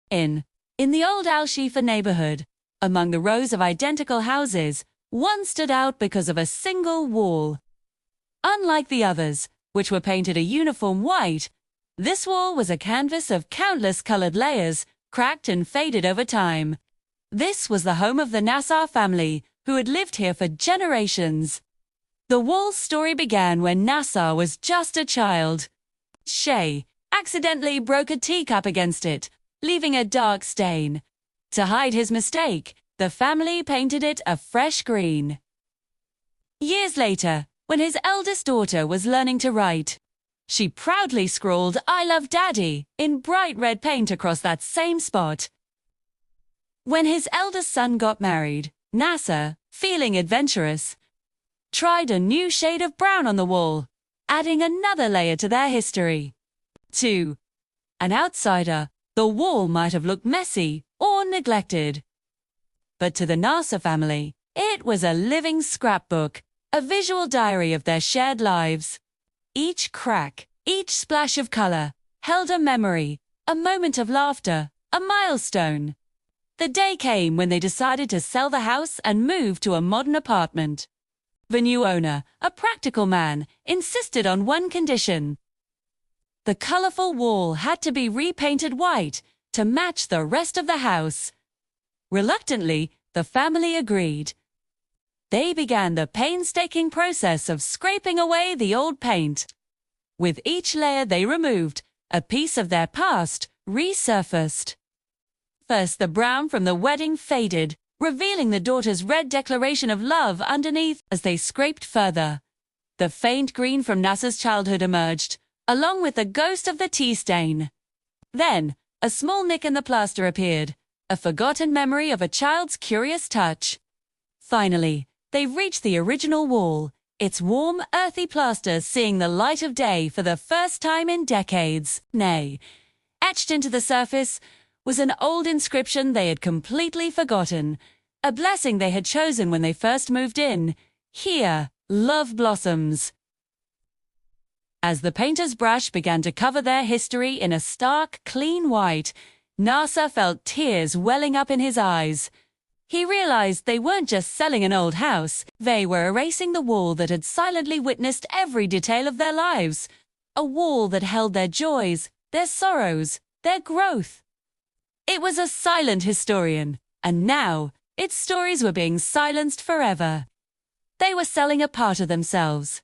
In the old Al Shifa neighborhood, among the rows of identical houses, one stood out because of a single wall. Unlike the others, which were painted a uniform white, this wall was a canvas of countless colored layers, cracked and faded over time. This was the home of the Nassar family, who had lived here for generations. The wall's story began when Nassar was just a child. Shay accidentally broke a teacup against it, leaving a dark stain. To hide his mistake, the family painted it a fresh green. Years later, when his eldest daughter was learning to write, she proudly scrawled "I love Daddy" in bright red paint across that same spot. When his eldest son got married, Nassar, feeling adventurous, tried a new shade of brown on the wall, adding another layer to their history. To an outsider, the wall might have looked messy or neglected. But to the Nassar family, it was a living scrapbook, a visual diary of their shared lives. Each crack, each splash of color, held a memory, a moment of laughter, a milestone. The day came when they decided to sell the house and move to a modern apartment. The new owner, a practical man, insisted on one condition. The colorful wall had to be repainted white to match the rest of the house. Reluctantly, the family agreed. They began the painstaking process of scraping away the old paint. With each layer they removed, a piece of their past resurfaced. First, the brown from the wedding faded, revealing the daughter's red declaration of love underneath. As they scraped further, the faint green from Nassar's childhood emerged, along with the ghost of the tea stain. Then, a small nick in the plaster appeared, a forgotten memory of a child's curious touch. Finally, they reached the original wall, its warm, earthy plaster seeing the light of day for the first time in decades. Nay, etched into the surface was an old inscription they had completely forgotten, a blessing they had chosen when they first moved in. Here, love blossoms. As the painter's brush began to cover their history in a stark, clean white, Nassar felt tears welling up in his eyes. He realized they weren't just selling an old house, they were erasing the wall that had silently witnessed every detail of their lives, a wall that held their joys, their sorrows, their growth. It was a silent historian, and now its stories were being silenced forever. They were selling a part of themselves,